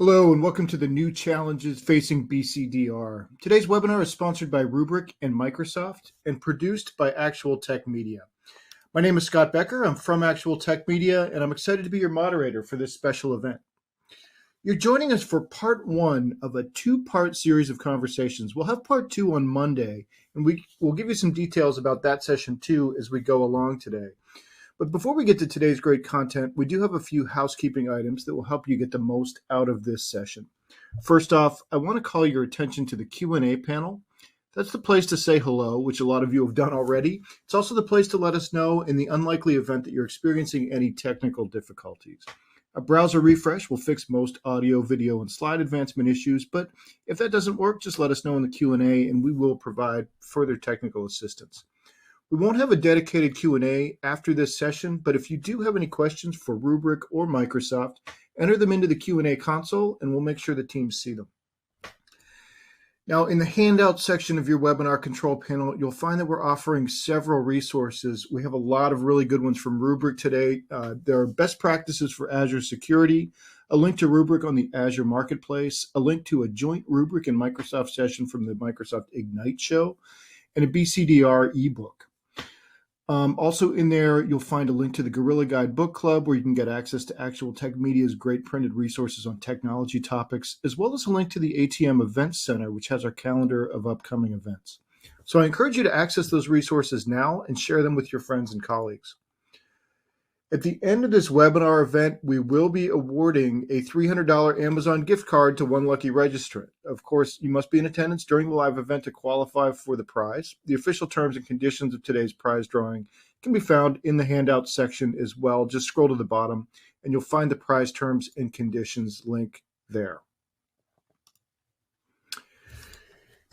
Hello and welcome to the new challenges facing BCDR. Today's webinar is sponsored by Rubrik and Microsoft and produced by Actual Tech Media. My name is Scott Becker. I'm from Actual Tech Media and I'm excited to be your moderator for this special event. You're joining us for part one of a two-part series of conversations. We'll have part two on Monday and we'll give you some details about that session too as we go along today. But before we get to today's great content, we do have a few housekeeping items that will help you get the most out of this session. First off, I want to call your attention to the Q&A panel. That's the place to say hello, which a lot of you have done already. It's also the place to let us know in the unlikely event that you're experiencing any technical difficulties. A browser refresh will fix most audio, video, and slide advancement issues, but if that doesn't work, just let us know in the Q&A and we will provide further technical assistance. We won't have a dedicated Q&A after this session, but if you do have any questions for Rubrik or Microsoft, enter them into the Q&A console and we'll make sure the teams see them. Now, in the handout section of your webinar control panel, you'll find that we're offering several resources. We have a lot of really good ones from Rubrik today. There are best practices for Azure security, a link to Rubrik on the Azure Marketplace, a link to a joint Rubrik and Microsoft session from the Microsoft Ignite show, and a BCDR ebook. Also in there, you'll find a link to the Gorilla Guide Book Club where you can get access to Actual Tech Media's great printed resources on technology topics, as well as a link to the ATM Events Center, which has our calendar of upcoming events. So I encourage you to access those resources now and share them with your friends and colleagues. At the end of this webinar event, we will be awarding a $300 Amazon gift card to one lucky registrant. Of course, you must be in attendance during the live event to qualify for the prize. The official terms and conditions of today's prize drawing can be found in the handout section as well. Just scroll to the bottom and you'll find the prize terms and conditions link there.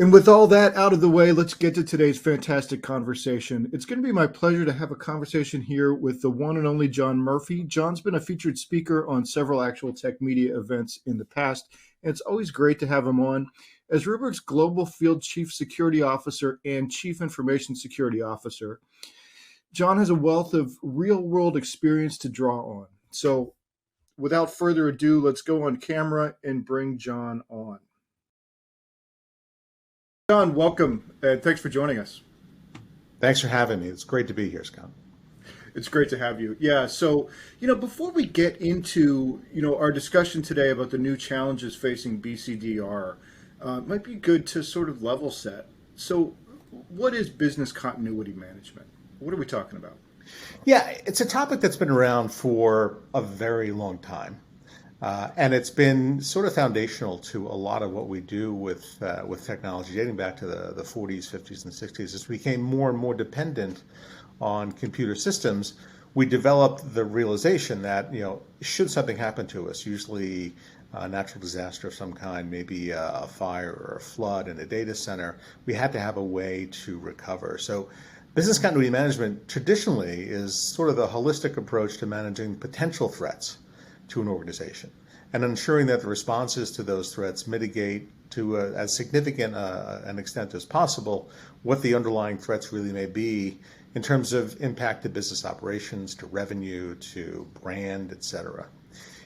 And with all that out of the way, let's get to today's fantastic conversation. It's going to be my pleasure to have a conversation here with the one and only John Murphy. John's been a featured speaker on several Actual Tech Media events in the past, and it's always great to have him on. As Rubrik's Global Field Chief Security Officer and Chief Information Security Officer, John has a wealth of real-world experience to draw on. So without further ado, let's go on camera and bring John on. John, welcome, and thanks for joining us. Thanks for having me. It's great to be here, Scott. It's great to have you. Yeah, so, before we get into, our discussion today about the new challenges facing BCDR, it might be good to sort of level set. So what is business continuity management? What are we talking about? Yeah, it's a topic that's been around for a very long time. And it's been sort of foundational to a lot of what we do with technology, dating back to the 40s, 50s, and 60s. As we became more and more dependent on computer systems, we developed the realization that, should something happen to us, usually a natural disaster of some kind, maybe a fire or a flood in a data center, we had to have a way to recover. So business continuity management traditionally is sort of the holistic approach to managing potential threats to an organization and ensuring that the responses to those threats mitigate to as significant an extent as possible what the underlying threats really may be in terms of impact to business operations, to revenue, to brand, et cetera.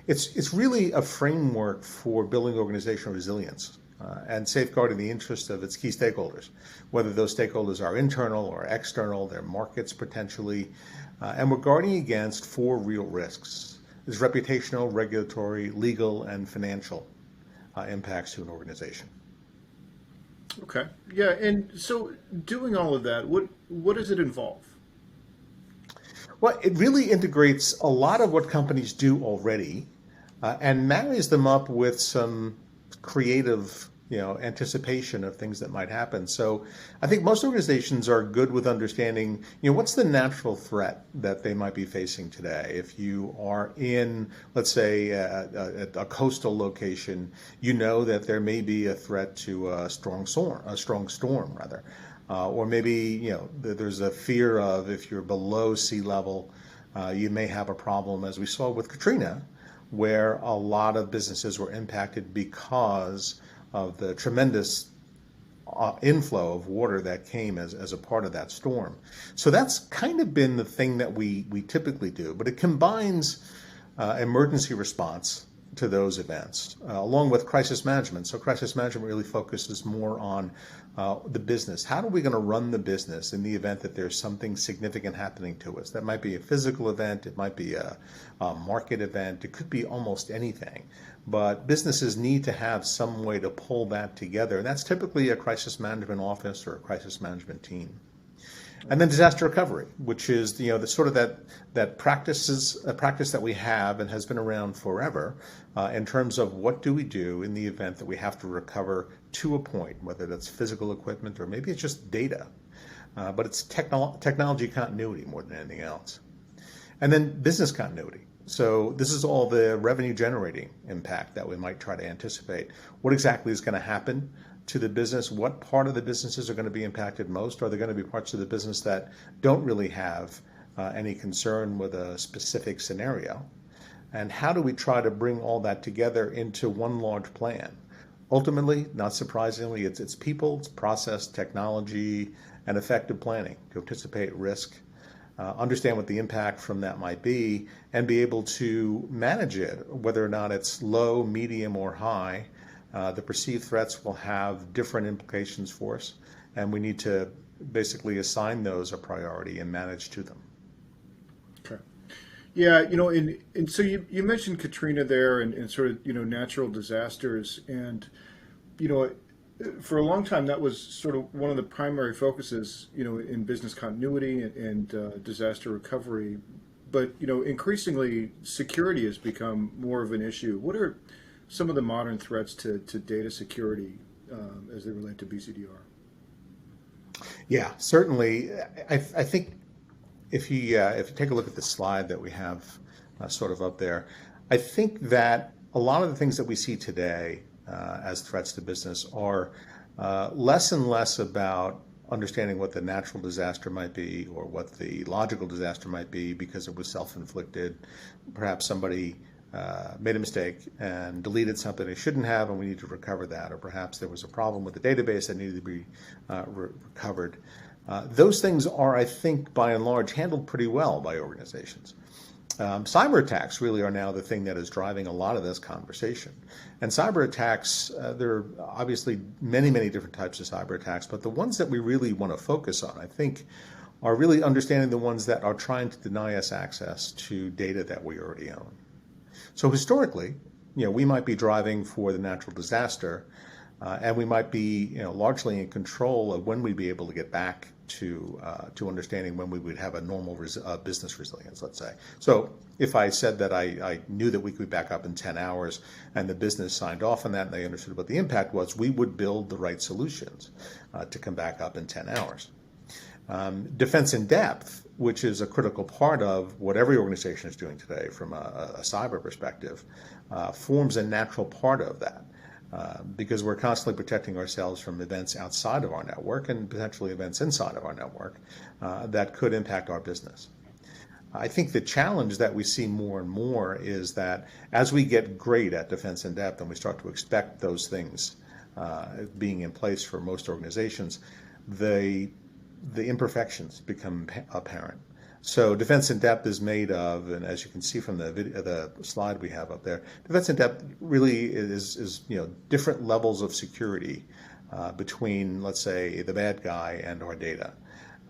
It's really a framework for building organizational resilience and safeguarding the interests of its key stakeholders, whether those stakeholders are internal or external, their markets potentially, and we're guarding against four real risks. There's reputational, regulatory, legal, and financial impacts to an organization. Okay. Yeah, and so doing all of that, what does it involve? Well, it really integrates a lot of what companies do already and marries them up with some creative anticipation of things that might happen. So I think most organizations are good with understanding, what's the natural threat that they might be facing today. If you are in, let's say, a coastal location, that there may be a threat to a strong storm, or maybe, there's a fear of if you're below sea level, you may have a problem, as we saw with Katrina, where a lot of businesses were impacted because of the tremendous inflow of water that came as a part of that storm. So that's kind of been the thing that we typically do, but it combines emergency response to those events, along with crisis management. So crisis management really focuses more on the business. How are we going to run the business in the event that there's something significant happening to us? That might be a physical event, it might be a market event, it could be almost anything. But businesses need to have some way to pull that together. And that's typically a crisis management office or a crisis management team. And then disaster recovery, which is the sort of that practice that we have and has been around forever in terms of what do we do in the event that we have to recover to a point, whether that's physical equipment or maybe it's just data, but it's technology continuity more than anything else. And then business continuity. So this is all the revenue generating impact that we might try to anticipate. What exactly is going to happen to the business? What part of the businesses are going to be impacted most? Are there going to be parts of the business that don't really have any concern with a specific scenario? And how do we try to bring all that together into one large plan? Ultimately, not surprisingly, it's people, it's process, technology, and effective planning to anticipate risk, understand what the impact from that might be, and be able to manage it, whether or not it's low, medium, or high. The perceived threats will have different implications for us, and we need to basically assign those a priority and manage to them. Okay. Yeah, and so you mentioned Katrina there and sort of, natural disasters. And, for a long time, that was sort of one of the primary focuses, in business continuity and disaster recovery. But, increasingly, security has become more of an issue. What are some of the modern threats to data security as they relate to BCDR? Yeah, certainly. I think if you take a look at the slide that we have sort of up there, I think that a lot of the things that we see today as threats to business are less and less about understanding what the natural disaster might be or what the logical disaster might be because it was self-inflicted. Perhaps somebody made a mistake and deleted something they shouldn't have, and we need to recover that. Or perhaps there was a problem with the database that needed to be recovered. Those things are, I think, by and large, handled pretty well by organizations. Cyber attacks really are now the thing that is driving a lot of this conversation. And cyber attacks, there are obviously many, many different types of cyber attacks, but the ones that we really want to focus on, I think, are really understanding the ones that are trying to deny us access to data that we already own. So historically, we might be driving for the natural disaster, and we might be, largely in control of when we'd be able to get back to understanding when we would have a normal business resilience, let's say. So if I said that I knew that we could be back up in 10 hours and the business signed off on that and they understood what the impact was, we would build the right solutions to come back up in 10 hours. Defense in depth, which is a critical part of what every organization is doing today from a cyber perspective, forms a natural part of that. Because we're constantly protecting ourselves from events outside of our network and potentially events inside of our network that could impact our business. I think the challenge that we see more and more is that as we get great at defense in depth and we start to expect those things being in place for most organizations, the imperfections become apparent. So defense in depth is made of, and as you can see from the slide we have up there, defense in depth really is different levels of security between, let's say, the bad guy and our data.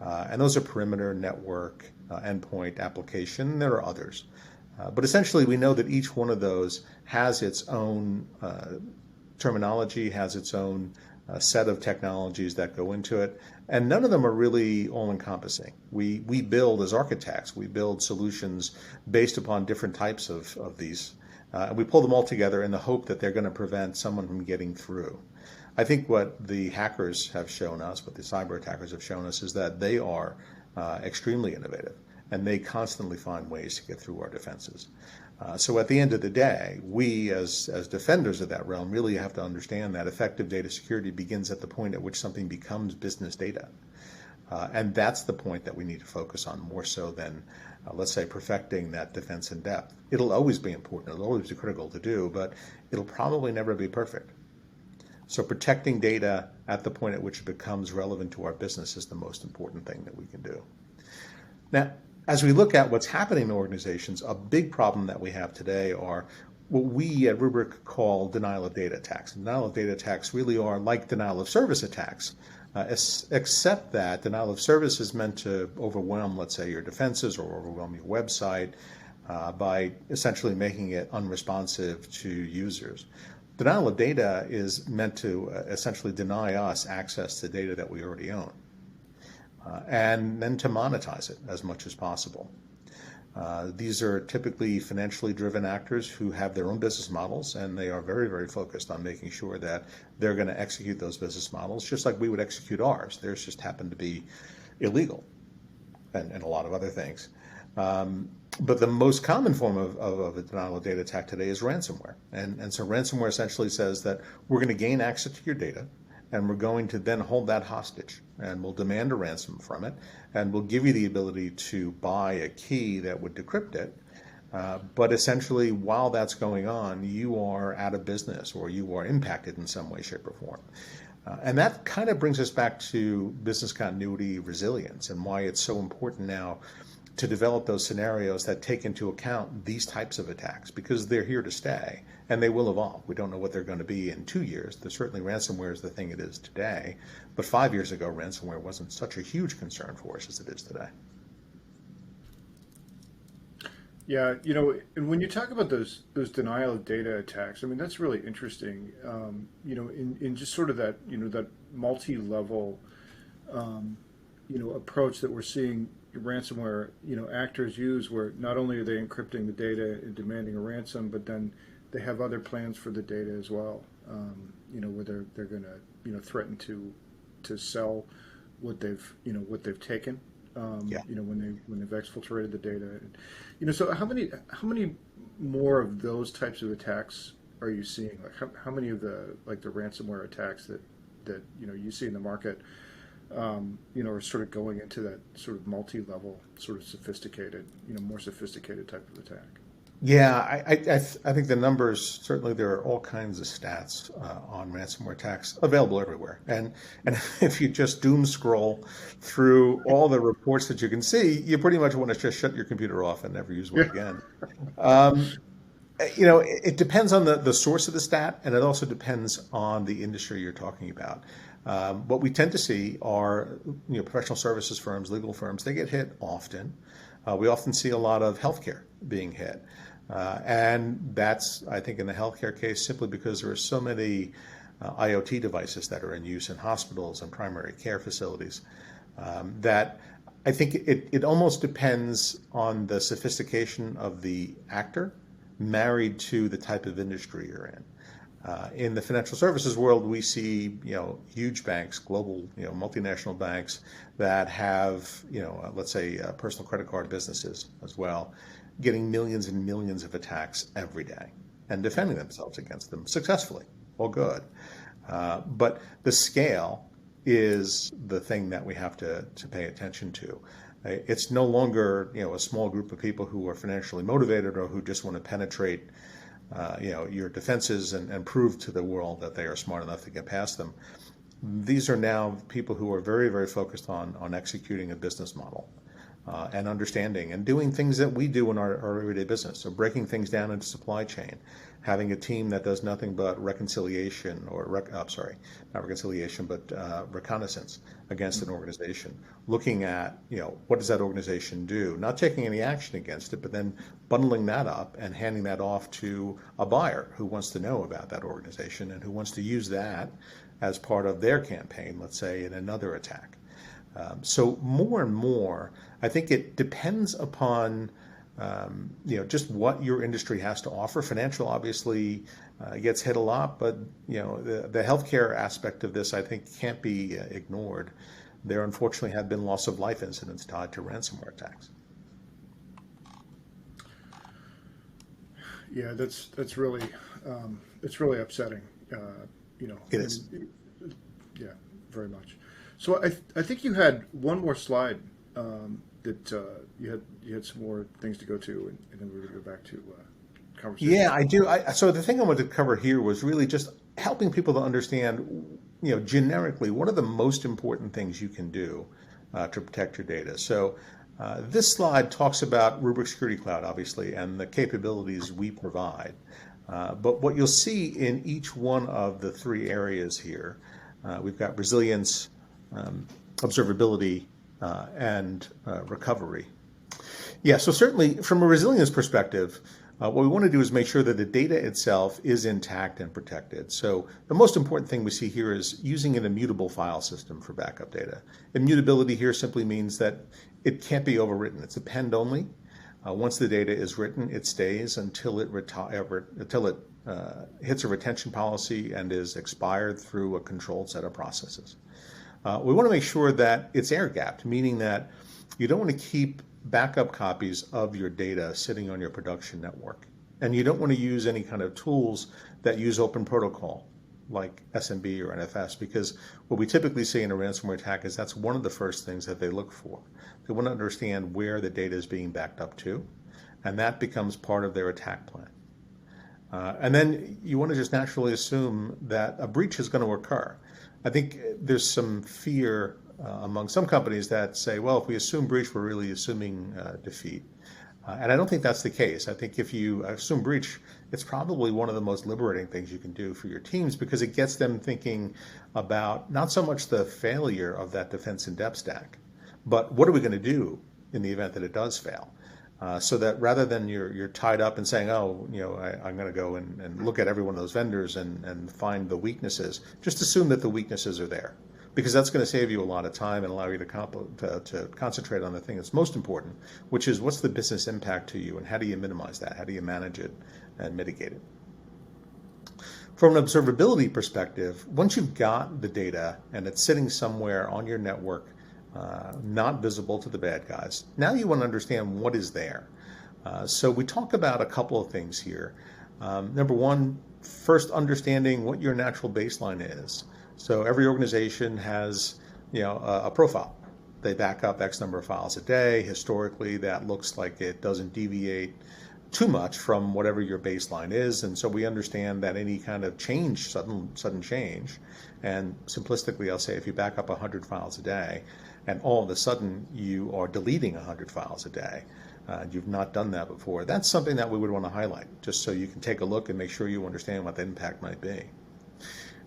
And those are perimeter, network, endpoint, application. There are others. But essentially, we know that each one of those has its own terminology, has its own set of technologies that go into it, and none of them are really all-encompassing. We build, as architects, we build solutions based upon different types of these, and we pull them all together in the hope that they're going to prevent someone from getting through. I think what the hackers have shown us, what the cyber attackers have shown us, is that they are extremely innovative, and they constantly find ways to get through our defenses. So at the end of the day, we as defenders of that realm really have to understand that effective data security begins at the point at which something becomes business data. And that's the point that we need to focus on more so than, let's say, perfecting that defense in depth. It'll always be important, it'll always be critical to do, but it'll probably never be perfect. So protecting data at the point at which it becomes relevant to our business is the most important thing that we can do. Now, as we look at what's happening in organizations, a big problem that we have today are what we at Rubrik call denial of data attacks. And denial of data attacks really are like denial of service attacks, except that denial of service is meant to overwhelm, let's say, your defenses or overwhelm your website by essentially making it unresponsive to users. Denial of data is meant to essentially deny us access to data that we already own, and then to monetize it as much as possible. These are typically financially driven actors who have their own business models, and they are very, very focused on making sure that they're going to execute those business models just like we would execute ours. Theirs just happen to be illegal and a lot of other things. But the most common form of a denial of data attack today is ransomware. And so ransomware essentially says that we're going to gain access to your data, and we're going to then hold that hostage, and we'll demand a ransom from it, and we'll give you the ability to buy a key that would decrypt it. But essentially, while that's going on, you are out of business or you are impacted in some way, shape, or form. And that kind of brings us back to business continuity resilience and why it's so important now to develop those scenarios that take into account these types of attacks, because they're here to stay and they will evolve. We don't know what they're going to be in 2 years. Certainly ransomware is the thing it is today, but 5 years ago, ransomware wasn't such a huge concern for us as it is today. Yeah, and when you talk about those denial of data attacks, I mean that's really interesting. In just sort of that that multi-level approach that we're seeing ransomware actors use, where not only are they encrypting the data and demanding a ransom, but then they have other plans for the data as well. Where they're going to threaten to sell what they've taken. When they've exfiltrated the data. So how many more of those types of attacks are you seeing? Like how many of the ransomware attacks that you see in the market are sort of going into that sort of multi-level, sort of sophisticated, more sophisticated type of attack? Yeah, I think the numbers, certainly there are all kinds of stats on ransomware attacks available everywhere. And if you just doom scroll through all the reports that you can see, you pretty much want to just shut your computer off and never use one again. It depends on the source of the stat, and it also depends on the industry you're talking about. What we tend to see are professional services firms, legal firms, they get hit often. We often see a lot of healthcare being hit. And that's, I think, in the healthcare case, simply because there are so many IoT devices that are in use in hospitals and primary care facilities that I think it almost depends on the sophistication of the actor married to the type of industry you're in. In the financial services world, we see huge banks, global multinational banks that have let's say personal credit card businesses as well, getting millions and millions of attacks every day and defending themselves against them successfully. All good, but the scale is the thing that we have to pay attention to. It's no longer a small group of people who are financially motivated or who just want to penetrate your defenses and prove to the world that they are smart enough to get past them. These are now people who are very, very focused on executing a business model and understanding and doing things that we do in our everyday business. So breaking things down into supply chain, having a team that does nothing but reconciliation or not reconciliation, but reconnaissance against an organization, looking at what does that organization do, not taking any action against it, but then bundling that up and handing that off to a buyer who wants to know about that organization and who wants to use that as part of their campaign, let's say in another attack. So more and more, I think it depends upon just what your industry has to offer. Financial obviously gets hit a lot, but the healthcare aspect of this I think can't be ignored. There unfortunately have been loss of life incidents tied to ransomware attacks. Yeah, that's really it's really upsetting. It is. Yeah, very much. So I think you had one more slide that you had some more things to go to, and then we were going to go back to conversation. Yeah, I do. So the thing I wanted to cover here was really just helping people to understand, generically, what are the most important things you can do to protect your data. So this slide talks about Rubrik Security Cloud, obviously, and the capabilities we provide. But what you'll see in each one of the three areas here, we've got resilience, observability, and recovery. Yeah, so certainly from a resilience perspective, what we want to do is make sure that the data itself is intact and protected. So the most important thing we see here is using an immutable file system for backup data. Immutability here simply means that it can't be overwritten. It's append only. Once the data is written, it stays until it hits a retention policy and is expired through a controlled set of processes. We want to make sure that it's air-gapped, meaning that you don't want to keep backup copies of your data sitting on your production network. And you don't want to use any kind of tools that use open protocol like SMB or NFS, because what we typically see in a ransomware attack is that's one of the first things that they look for. They want to understand where the data is being backed up to, and that becomes part of their attack plan. And then you want to just naturally assume that a breach is going to occur. I think there's some fear among some companies that say, well, if we assume breach, we're really assuming defeat. And I don't think that's the case. I think if you assume breach, it's probably one of the most liberating things you can do for your teams, because it gets them thinking about not so much the failure of that defense in depth stack, but what are we going to do in the event that it does fail? So that rather than you're tied up and saying, oh, I'm going to go and look at every one of those vendors and find the weaknesses, just assume that the weaknesses are there, because that's going to save you a lot of time and allow you to concentrate on the thing that's most important, which is what's the business impact to you and how do you minimize that? How do you manage it and mitigate it? From an observability perspective, once you've got the data and it's sitting somewhere on your network, not visible to the bad guys, now you want to understand what is there. So we talk about a couple of things here. Number one, first understanding what your natural baseline is. So every organization has, a profile. They back up X number of files a day. Historically, that looks like it doesn't deviate too much from whatever your baseline is. And so we understand that any kind of change, sudden change, and simplistically, I'll say if you back up 100 files a day, and all of a sudden you are deleting 100 files a day, you've not done that before, that's something that we would want to highlight, just so you can take a look and make sure you understand what the impact might be.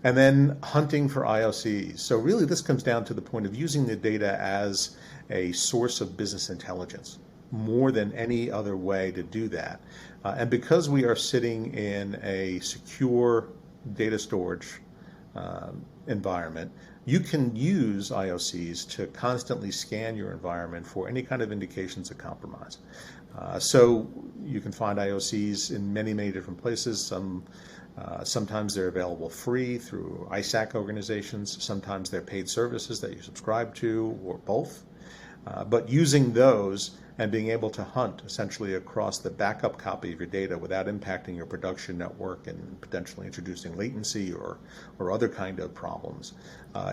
And then hunting for IOCs. So really this comes down to the point of using the data as a source of business intelligence more than any other way to do that. And because we are sitting in a secure data storage environment, you can use IOCs to constantly scan your environment for any kind of indications of compromise. So you can find IOCs in many, many different places. Sometimes they're available free through ISAC organizations. Sometimes they're paid services that you subscribe to, or both. But using those and being able to hunt essentially across the backup copy of your data without impacting your production network and potentially introducing latency or other kind of problems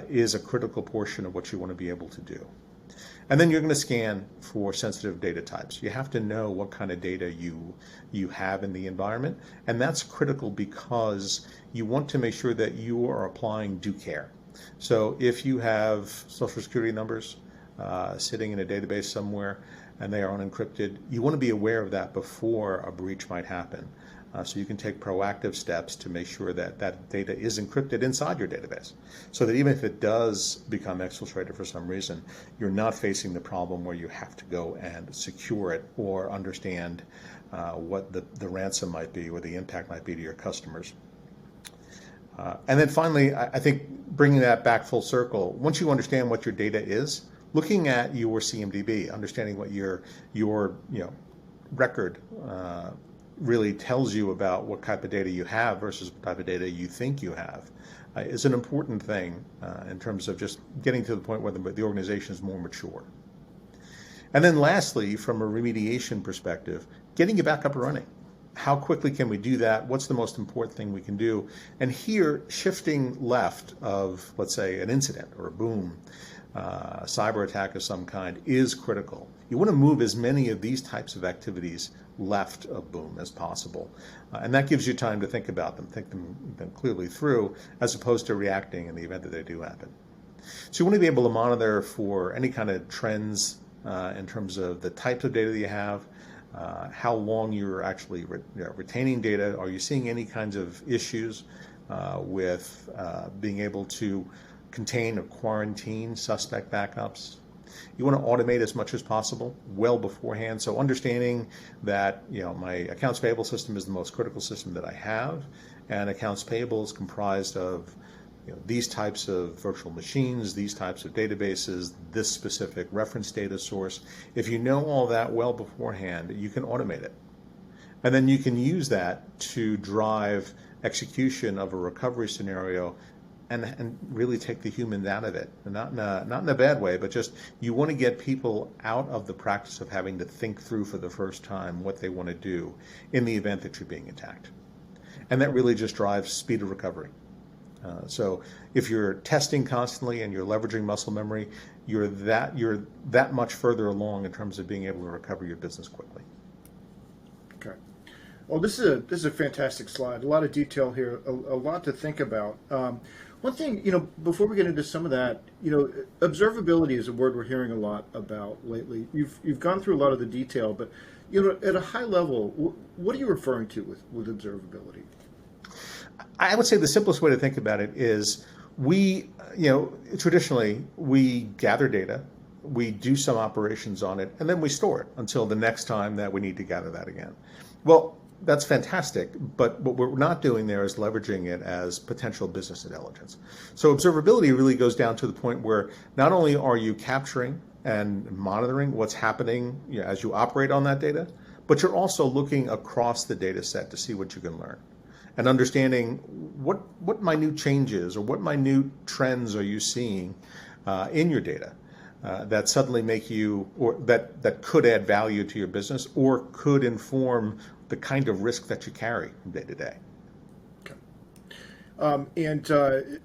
is a critical portion of what you want to be able to do. And then you're going to scan for sensitive data types. You have to know what kind of data you have in the environment, and that's critical because you want to make sure that you are applying due care. So if you have social security numbers sitting in a database somewhere and they are unencrypted, you want to be aware of that before a breach might happen. So you can take proactive steps to make sure that that data is encrypted inside your database, so that even if it does become exfiltrated for some reason, you're not facing the problem where you have to go and secure it or understand what the ransom might be or the impact might be to your customers. And then finally, I think bringing that back full circle, once you understand what your data is, looking at your CMDB, understanding what your record really tells you about what type of data you have versus what type of data you think you have is an important thing in terms of just getting to the point where the organization is more mature. And then lastly, from a remediation perspective, getting you back up and running. How quickly can we do that? What's the most important thing we can do? And here, shifting left of, let's say, an incident or a boom, cyber attack of some kind is critical. You want to move as many of these types of activities left of boom as possible. And that gives you time to think about them, think them clearly through, as opposed to reacting in the event that they do happen. So you want to be able to monitor for any kind of trends in terms of the types of data that you have, how long you're actually retaining data. Are you seeing any kinds of issues with being able to contain or quarantine suspect backups? You want to automate as much as possible well beforehand. So understanding that my accounts payable system is the most critical system that I have, and accounts payable is comprised of these types of virtual machines, these types of databases, this specific reference data source. If you know all that well beforehand, you can automate it. And then you can use that to drive execution of a recovery scenario and really take the humans out of it. And not in a bad way, but just you want to get people out of the practice of having to think through for the first time what they want to do in the event that you're being attacked. And that really just drives speed of recovery. So if you're testing constantly and you're leveraging muscle memory, you're that much further along in terms of being able to recover your business quickly. Okay. Well, this is a fantastic slide. A lot of detail here, a lot to think about. One thing, before we get into some of that, observability is a word we're hearing a lot about lately. You've gone through a lot of the detail, but at a high level, what are you referring to with observability? I would say the simplest way to think about it is traditionally we gather data, we do some operations on it, and then we store it until the next time that we need to gather that again. Well, that's fantastic, but what we're not doing there is leveraging it as potential business intelligence. So observability really goes down to the point where not only are you capturing and monitoring what's happening as you operate on that data, but you're also looking across the data set to see what you can learn and understanding what minute changes or what minute trends are you seeing in your data that suddenly make you, or that could add value to your business or could inform the kind of risk that you carry from day to day. Okay.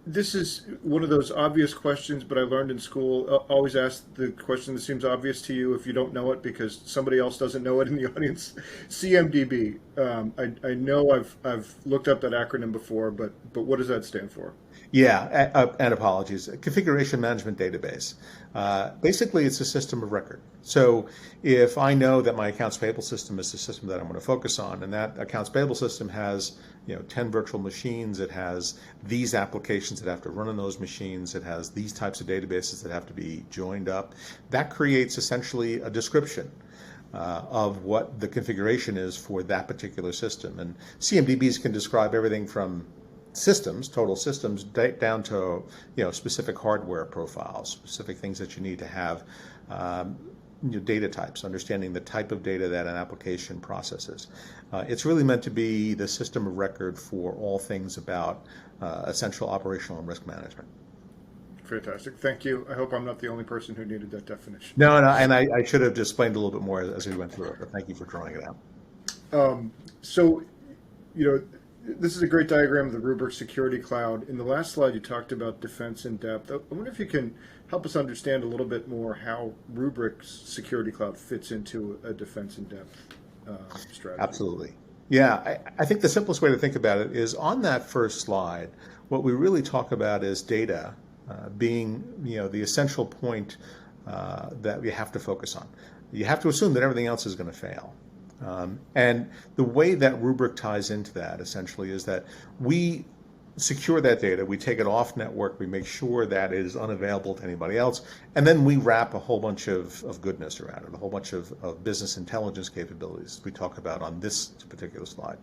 This is one of those obvious questions, but I learned in school, always ask the question that seems obvious to you if you don't know it because somebody else doesn't know it in the audience. CMDB. I know I've looked up that acronym before, but what does that stand for? Yeah, and apologies. Configuration Management Database. Basically, it's a system of record. So if I know that my accounts payable system is the system that I'm going to focus on, and that accounts payable system has 10 virtual machines, it has these applications that have to run on those machines, it has these types of databases that have to be joined up, that creates essentially a description of what the configuration is for that particular system. And CMDBs can describe everything from systems, total systems, down to specific hardware profiles, specific things that you need to have, data types, understanding the type of data that an application processes. It's really meant to be the system of record for all things about essential operational and risk management. Fantastic. Thank you. I hope I'm not the only person who needed that definition. No, and I should have explained a little bit more as we went through it, but thank you for drawing it out. So, this is a great diagram of the Rubrik Security Cloud. In the last slide, you talked about defense in depth. I wonder if you can help us understand a little bit more how Rubrik's Security Cloud fits into a defense in depth strategy. Absolutely. Yeah, I think the simplest way to think about it is on that first slide, what we really talk about is data being the essential point that we have to focus on. You have to assume that everything else is going to fail. And the way that Rubrik ties into that essentially is that we secure that data, we take it off network, we make sure that it is unavailable to anybody else, and then we wrap a whole bunch of goodness around it, a whole bunch of business intelligence capabilities we talk about on this particular slide.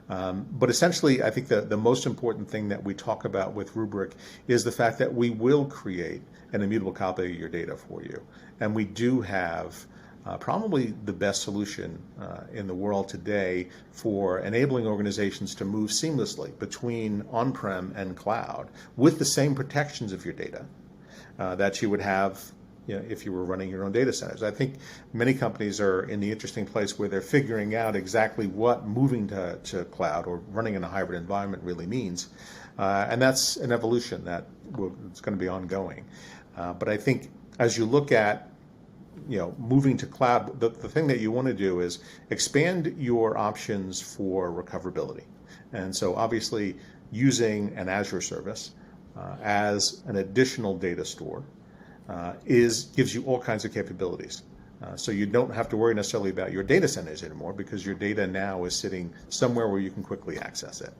But essentially, I think the most important thing that we talk about with Rubrik is the fact that we will create an immutable copy of your data for you. And we do have probably the best solution in the world today for enabling organizations to move seamlessly between on-prem and cloud with the same protections of your data that you would have if you were running your own data centers. I think many companies are in the interesting place where they're figuring out exactly what moving to cloud or running in a hybrid environment really means. And that's an evolution that it's going to be ongoing. But I think as you look at moving to cloud, the thing that you want to do is expand your options for recoverability. And so obviously using an Azure service as an additional data store gives you all kinds of capabilities. So you don't have to worry necessarily about your data centers anymore because your data now is sitting somewhere where you can quickly access it.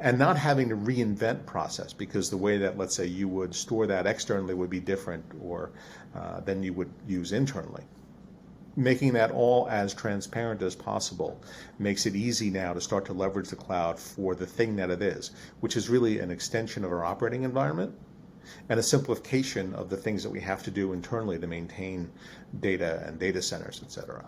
And not having to reinvent process because the way that, let's say, you would store that externally would be different or than you would use internally. Making that all as transparent as possible makes it easy now to start to leverage the cloud for the thing that it is, which is really an extension of our operating environment and a simplification of the things that we have to do internally to maintain data and data centers, et cetera.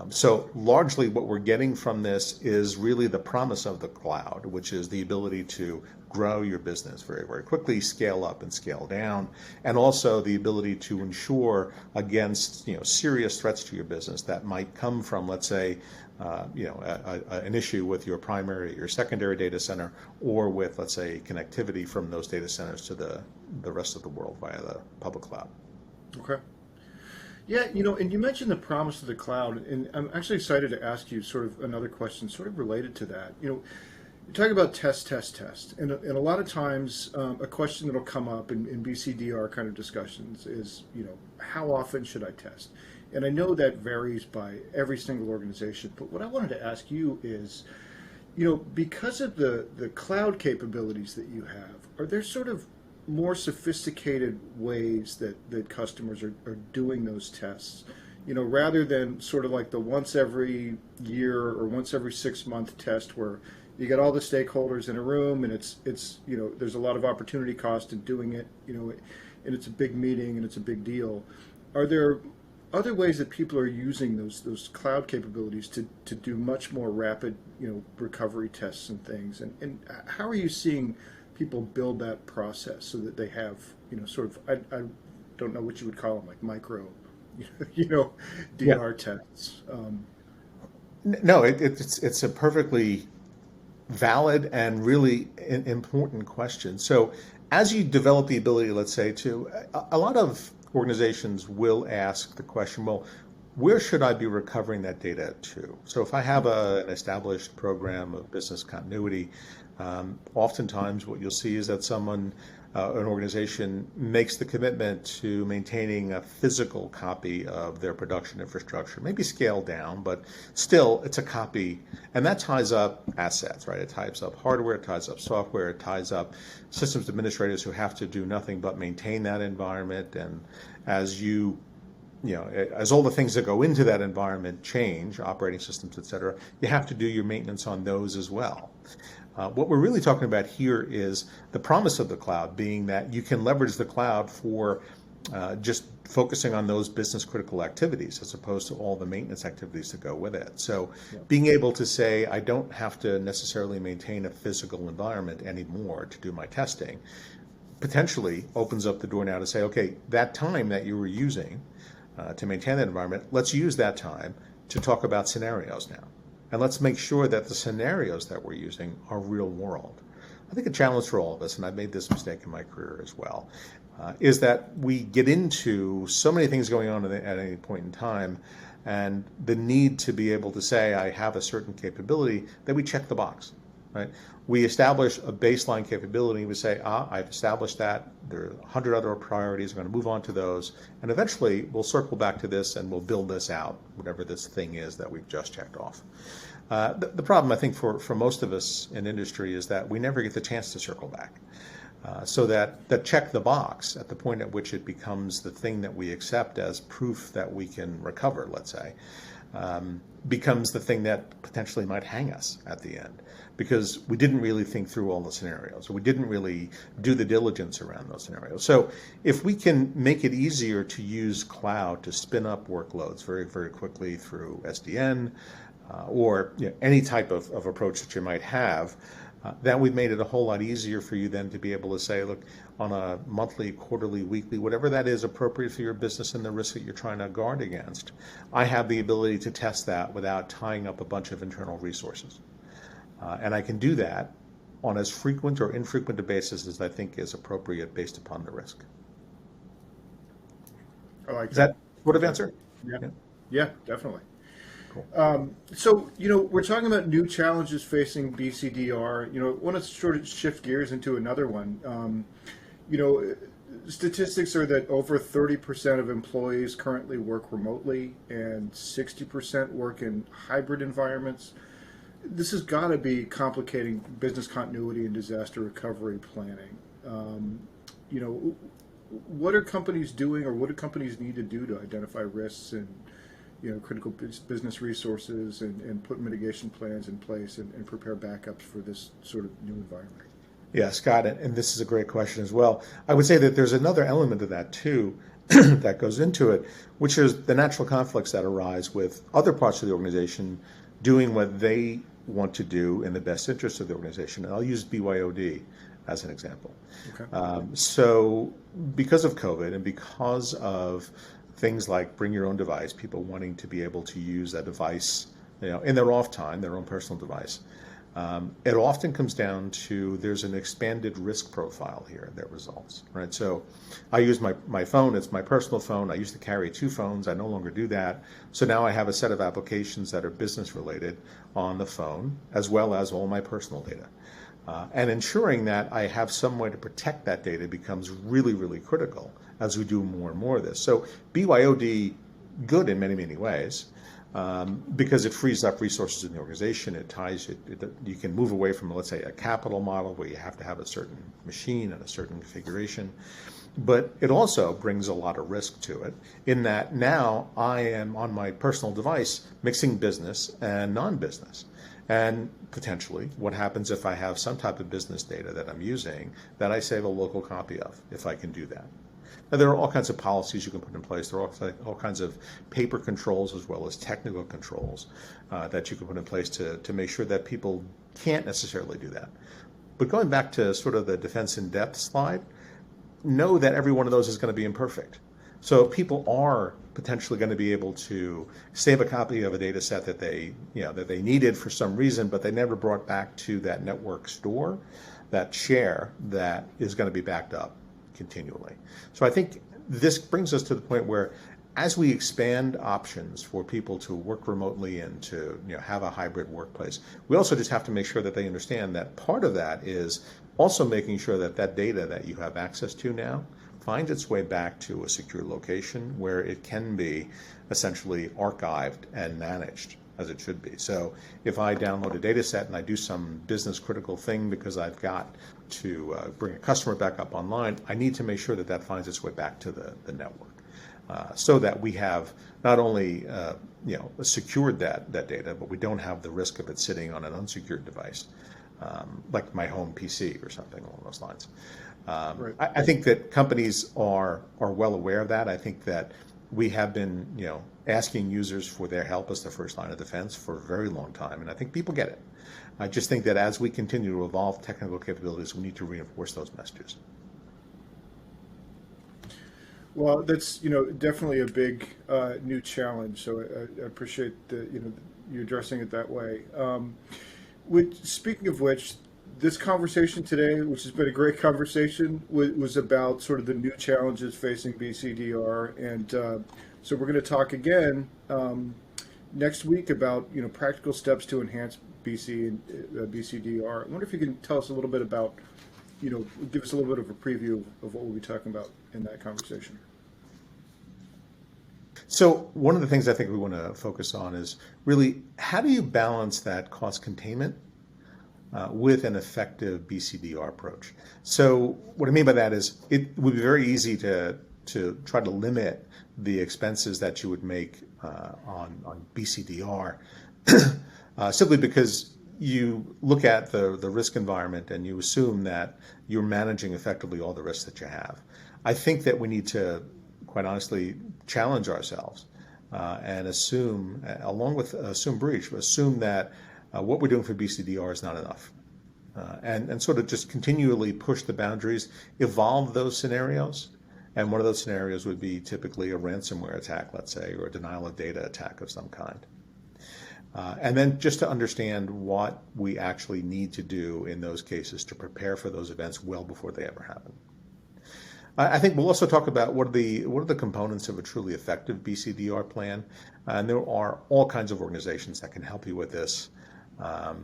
So largely what we're getting from this is really the promise of the cloud, which is the ability to grow your business very, very quickly, scale up and scale down, and also the ability to ensure against serious threats to your business that might come from, let's say, an issue with your primary, your secondary data center, or with, let's say, connectivity from those data centers to the rest of the world via the public cloud. Okay. Yeah, and you mentioned the promise of the cloud, and I'm actually excited to ask you sort of another question sort of related to that. You talk about test, and a lot of times a question that'll come up in BCDR kind of discussions is, how often should I test? And I know that varies by every single organization, but what I wanted to ask you is, because of the cloud capabilities that you have, are there sort of more sophisticated ways that customers are doing those tests, rather than sort of like the once every year or once every 6 month test where you get all the stakeholders in a room and it's there's a lot of opportunity cost in doing it, and it's a big meeting and it's a big deal. Are there other ways that people are using those cloud capabilities to do much more rapid recovery tests and things, and how are you seeing people build that process so that they have sort of, I don't know what you would call them, like micro DR tests? No, it's a perfectly valid and really important question. So as you develop the ability, let's say, a lot of organizations will ask the question, well, where should I be recovering that data to? So if I have an established program of business continuity, oftentimes what you'll see is that an organization makes the commitment to maintaining a physical copy of their production infrastructure, maybe scaled down, but still it's a copy, and that ties up assets, right? It ties up hardware, it ties up software, it ties up systems administrators who have to do nothing but maintain that environment. And as as all the things that go into that environment change, operating systems, et cetera, you have to do your maintenance on those as well. What we're really talking about here is the promise of the cloud being that you can leverage the cloud for just focusing on those business critical activities as opposed to all the maintenance activities that go with it. So being able to say, I don't have to necessarily maintain a physical environment anymore to do my testing, potentially opens up the door now to say, okay, that time that you were using to maintain that environment, let's use that time to talk about scenarios now. And let's make sure that the scenarios that we're using are real world. I think a challenge for all of us, and I've made this mistake in my career as well, is that we get into so many things going on at any point in time, and the need to be able to say, I have a certain capability, that we check the box, right? We establish a baseline capability, we say, I've established that, there are 100 other priorities, I'm going to move on to those, and eventually we'll circle back to this and we'll build this out, whatever this thing is that we've just checked off. The problem, I think, for most of us in industry is that we never get the chance to circle back. So that check the box at the point at which it becomes the thing that we accept as proof that we can recover, let's say, becomes the thing that potentially might hang us at the end because we didn't really think through all the scenarios, or we didn't really do the diligence around those scenarios. So if we can make it easier to use cloud to spin up workloads very, very quickly through SDN, or any type of approach that you might have, then we've made it a whole lot easier for you then to be able to say, look, on a monthly, quarterly, weekly, whatever that is appropriate for your business and the risk that you're trying to guard against, I have the ability to test that without tying up a bunch of internal resources. And I can do that on as frequent or infrequent a basis as I think is appropriate based upon the risk. I like that. Is that sort of answer? Yeah, definitely. Cool. So, we're talking about new challenges facing BCDR. I want to sort of shift gears into another one. Statistics are that over 30% of employees currently work remotely and 60% work in hybrid environments. This has got to be complicating business continuity and disaster recovery planning. Um, you know, what are companies doing, or what do companies need to do to identify risks and critical business resources and put mitigation plans in place and prepare backups for this sort of new environment? Yeah, Scott, and this is a great question as well. I would say that there's another element of that too that goes into it, which is the natural conflicts that arise with other parts of the organization doing what they want to do in the best interest of the organization. And I'll use BYOD as an example. Okay. So because of COVID and because of things like bring your own device, people wanting to be able to use that device, in their off time, their own personal device, it often comes down to there's an expanded risk profile here that results, right? So I use my phone, it's my personal phone. I used to carry two phones. I no longer do that. So now I have a set of applications that are business related on the phone, as well as all my personal data. And ensuring that I have some way to protect that data becomes really, really critical as we do more and more of this. So BYOD, good in many, many ways, because it frees up resources in the organization. It ties it. You can move away from, let's say, a capital model where you have to have a certain machine and a certain configuration. But it also brings a lot of risk to it in that now I am on my personal device mixing business and non-business. And potentially, what happens if I have some type of business data that I'm using that I save a local copy of, if I can do that? Now, there are all kinds of policies you can put in place. There are all kinds of paper controls as well as technical controls that you can put in place to make sure that people can't necessarily do that. But going back to sort of the defense in depth slide, know that every one of those is going to be imperfect. So people are potentially going to be able to save a copy of a data set that they needed for some reason, but they never brought back to that network store, that share that is going to be backed up continually. So I think this brings us to the point where as we expand options for people to work remotely and to have a hybrid workplace, we also just have to make sure that they understand that part of that is also making sure that that data that you have access to now finds its way back to a secure location where it can be essentially archived and managed as it should be. So if I download a data set and I do some business critical thing because I've got to bring a customer back up online, I need to make sure that that finds its way back to the network so that we have not only secured that data, but we don't have the risk of it sitting on an unsecured device like my home PC or something along those lines. Right. I think that companies are well aware of that. I think that we have been, asking users for their help as the first line of defense for a very long time, and I think people get it. I just think that as we continue to evolve technical capabilities, we need to reinforce those messages. Well, that's definitely a big new challenge. So I appreciate you addressing it that way. Speaking of which, this conversation today, which has been a great conversation, was about sort of the new challenges facing BCDR, and so we're going to talk again next week about practical steps to enhance BCDR. I wonder if you can tell us a little bit about give us a little bit of a preview of what we'll be talking about in that conversation. So one of the things I think we want to focus on is really how do you balance that cost containment with an effective BCDR approach. So what I mean by that is it would be very easy to try to limit the expenses that you would make on BCDR simply because you look at the risk environment and you assume that you're managing effectively all the risks that you have. I think that we need to, quite honestly, challenge ourselves and assume, along with assume breach, assume that what we're doing for BCDR is not enough. And sort of just continually push the boundaries, evolve those scenarios. And one of those scenarios would be typically a ransomware attack, let's say, or a denial of data attack of some kind. And then just to understand what we actually need to do in those cases to prepare for those events well before they ever happen. I think we'll also talk about what are the components of a truly effective BCDR plan. And there are all kinds of organizations that can help you with this.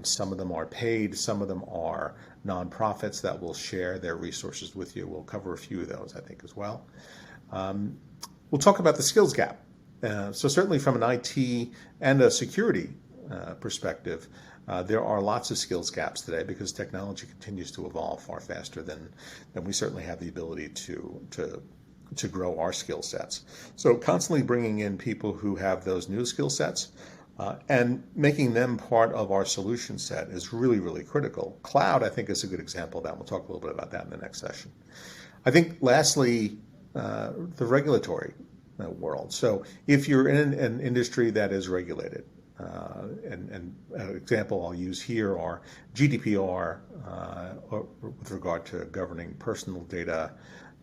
Some of them are paid, some of them are nonprofits that will share their resources with you. We'll cover a few of those, I think, as well. We'll talk about the skills gap. So certainly from an IT and a security perspective, there are lots of skills gaps today because technology continues to evolve far faster than we certainly have the ability to grow our skill sets. So constantly bringing in people who have those new skill sets and making them part of our solution set is really, really critical. Cloud, I think, is a good example of that. We'll talk a little bit about that in the next session. I think lastly, the regulatory world. So if you're in an industry that is regulated, and an example I'll use here are GDPR with regard to governing personal data,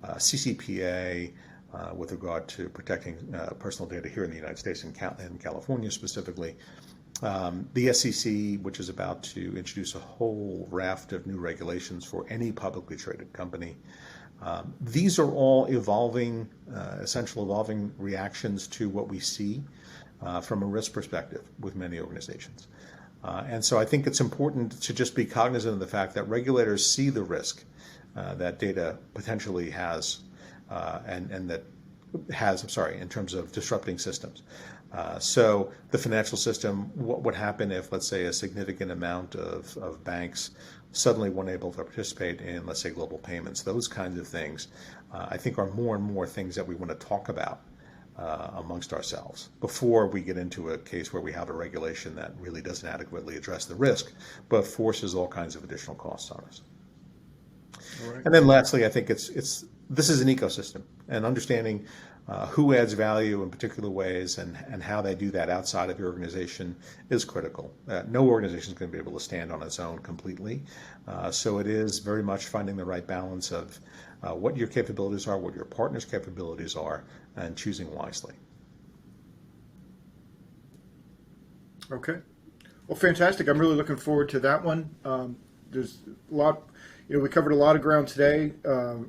CCPA with regard to protecting personal data here in the United States and in California specifically, the SEC, which is about to introduce a whole raft of new regulations for any publicly traded company. These are all evolving, evolving reactions to what we see from a risk perspective with many organizations. And so I think it's important to just be cognizant of the fact that regulators see the risk that data potentially has, and that has, in terms of disrupting systems. So the financial system, what would happen if, let's say, a significant amount of banks suddenly weren't able to participate in, let's say, global payments? Those kinds of things, I think, are more and more things that we want to talk about amongst ourselves before we get into a case where we have a regulation that really doesn't adequately address the risk, but forces all kinds of additional costs on us. Right. And then lastly, I think this is an ecosystem, and understanding who adds value in particular ways and how they do that outside of your organization is critical. No organization is going to be able to stand on its own completely. So it is very much finding the right balance of what your capabilities are, what your partner's capabilities are, and choosing wisely. Okay. Well, fantastic. I'm really looking forward to that one. There's a lot, we covered a lot of ground today.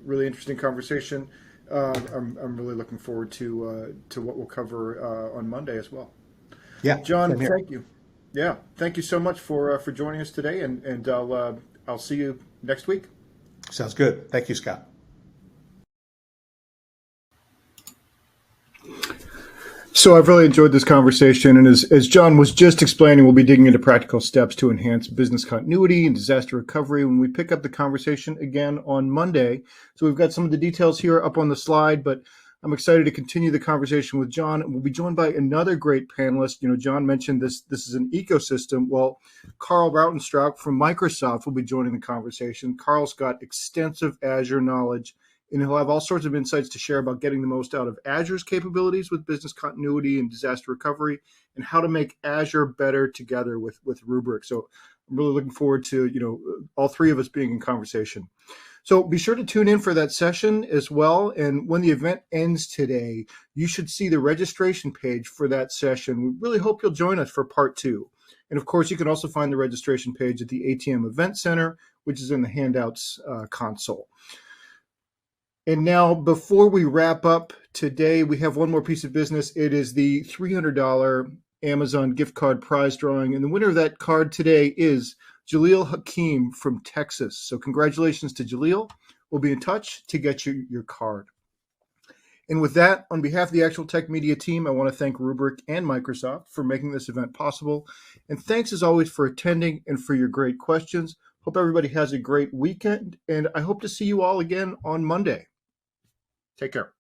Really interesting conversation. I'm really looking forward to what we'll cover on Monday as well. Yeah, John, thank you. Yeah, thank you so much for joining us today, and I'll see you next week. Sounds good. Thank you, Scott. So I've really enjoyed this conversation, and as John was just explaining, we'll be digging into practical steps to enhance business continuity and disaster recovery when we pick up the conversation again on Monday. So we've got some of the details here up on the slide, but I'm excited to continue the conversation with John. And we'll be joined by another great panelist. John mentioned this is an ecosystem. Well, Carl Rautenstrauch from Microsoft will be joining the conversation. Carl's got extensive Azure knowledge, and he'll have all sorts of insights to share about getting the most out of Azure's capabilities with business continuity and disaster recovery, and how to make Azure better together with Rubrik. So I'm really looking forward to, all three of us being in conversation. So be sure to tune in for that session as well. And when the event ends today, you should see the registration page for that session. We really hope you'll join us for part 2. And of course, you can also find the registration page at the ATM Event Center, which is in the handouts console. And now, before we wrap up today, we have one more piece of business. It is the $300 Amazon gift card prize drawing. And the winner of that card today is Jaleel Hakim from Texas. So congratulations to Jaleel. We'll be in touch to get you your card. And with that, on behalf of the Actual Tech Media team, I want to thank Rubrik and Microsoft for making this event possible. And thanks as always for attending and for your great questions. Hope everybody has a great weekend, and I hope to see you all again on Monday. Take care.